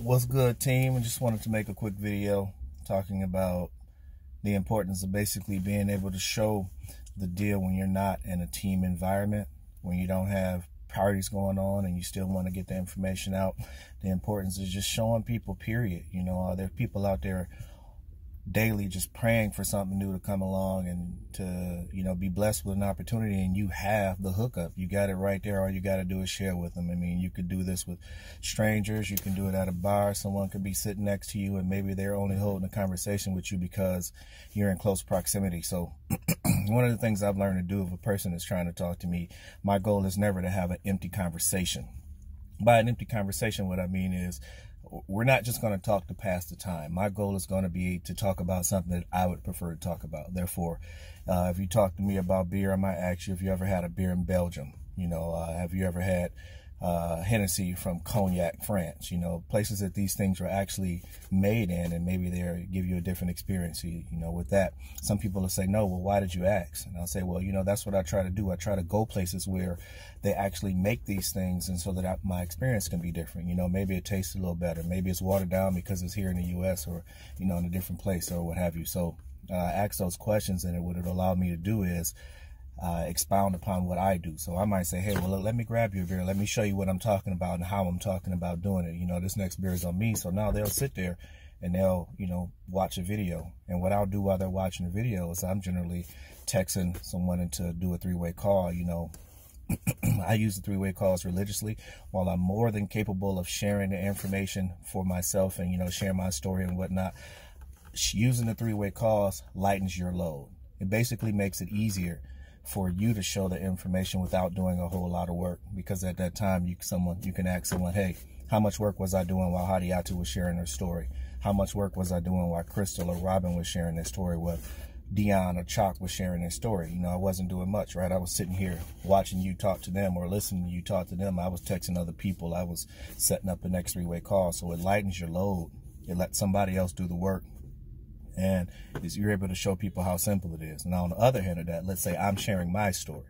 What's good, team? I just wanted to make a quick video talking about the importance of basically being able to show the deal when you're not in a team environment, when you don't have parties going on and you still want to get the information out. The importance is just showing people, period. You know, there are people out there daily just praying for something new to come along and to, you know, be blessed with an opportunity, and you have the hookup. You got it right there. All you got to do is share with them. I mean, you could do this with strangers. You can do it at a bar. Someone could be sitting next to you and maybe they're only holding a conversation with you because you're in close proximity. So one of the things I've learned to do if a person is trying to talk to me, my goal is never to have an empty conversation. By an empty conversation, what I mean is, we're not just going to talk to pass the time. My goal is going to be to talk about something that I would prefer to talk about. Therefore, if you talk to me about beer, I might ask you if you ever had a beer in Belgium. You know, have you ever had Hennessy from Cognac, France? You know, places that these things are actually made in, and maybe they give you a different experience. You know, with that, some people will say, no, well, why did you ask? And I'll say, well, you know, that's what I try to do. I try to go places where they actually make these things, and so that my experience can be different. You know, maybe it tastes a little better. Maybe it's watered down because it's here in the U.S. or, you know, in a different place or what have you. So ask those questions, and what it allowed me to do is expound upon what I do. So I might say, hey, well, let me grab your beer. Let me show you what I'm talking about and how I'm talking about doing it. You know, this next beer is on me. So now they'll sit there and they'll, you know, watch a video. And what I'll do while they're watching the video is I'm generally texting someone to do a three-way call. You know, I use the three-way calls religiously. While I'm more than capable of sharing the information for myself and, you know, sharing my story and whatnot, using the three-way calls lightens your load. It basically makes it easier for you to show the information without doing a whole lot of work, because at that time you can ask someone, hey, how much work was I doing while Hadiatu was sharing her story? How much work was I doing while Crystal or Robin was sharing their story, while Dion or Chalk was sharing their story? You know, I wasn't doing much, right? I was sitting here watching you talk to them or listening to you talk to them. I was texting other people. I was setting up the next three-way call. So it lightens your load. It lets somebody else do the work. And you're able to show people how simple it is. Now, on the other hand of that, let's say I'm sharing my story.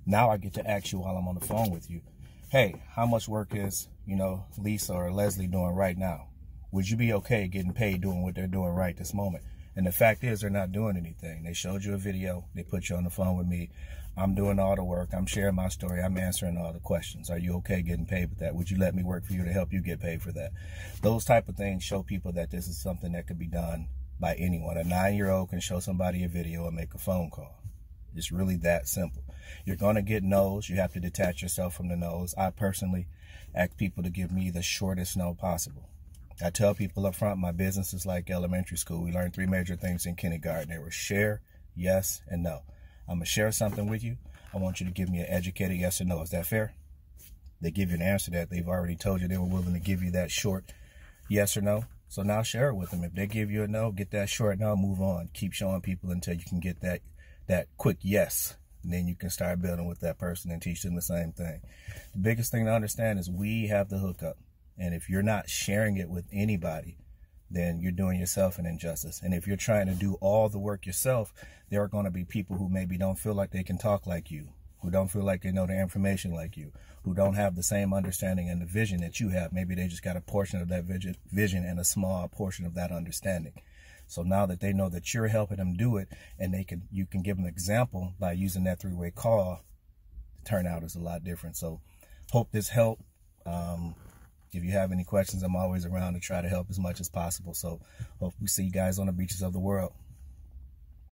Now I get to ask you while I'm on the phone with you, hey, how much work is, you know, Lisa or Leslie doing right now? Would you be okay getting paid doing what they're doing right this moment? And the fact is, they're not doing anything. They showed you a video. They put you on the phone with me. I'm doing all the work. I'm sharing my story. I'm answering all the questions. Are you okay getting paid with that? Would you let me work for you to help you get paid for that? Those type of things show people that this is something that could be done by anyone. A 9-year-old can show somebody a video and make a phone call. It's really that simple. You're going to get no's. You have to detach yourself from the no's. I personally ask people to give me the shortest no possible. I tell people up front, my business is like elementary school. We learned 3 major things in kindergarten. They were share, yes, and no. I'm going to share something with you. I want you to give me an educated yes or no. Is that fair? They give you an answer that they've already told you they were willing to give you that short yes or no. So now share it with them. If they give you a no, get that short no, move on. Keep showing people until you can get that quick yes. And then you can start building with that person and teach them the same thing. The biggest thing to understand is we have the hookup. And if you're not sharing it with anybody, then you're doing yourself an injustice. And if you're trying to do all the work yourself, there are going to be people who maybe don't feel like they can talk like you, who don't feel like they know the information like you, who don't have the same understanding and the vision that you have. Maybe they just got a portion of that vision and a small portion of that understanding. So now that they know that you're helping them do it, and you can give them an example by using that three-way call, the turnout is a lot different. So hope this helped. If you have any questions, I'm always around to try to help as much as possible. So hope we see you guys on the beaches of the world.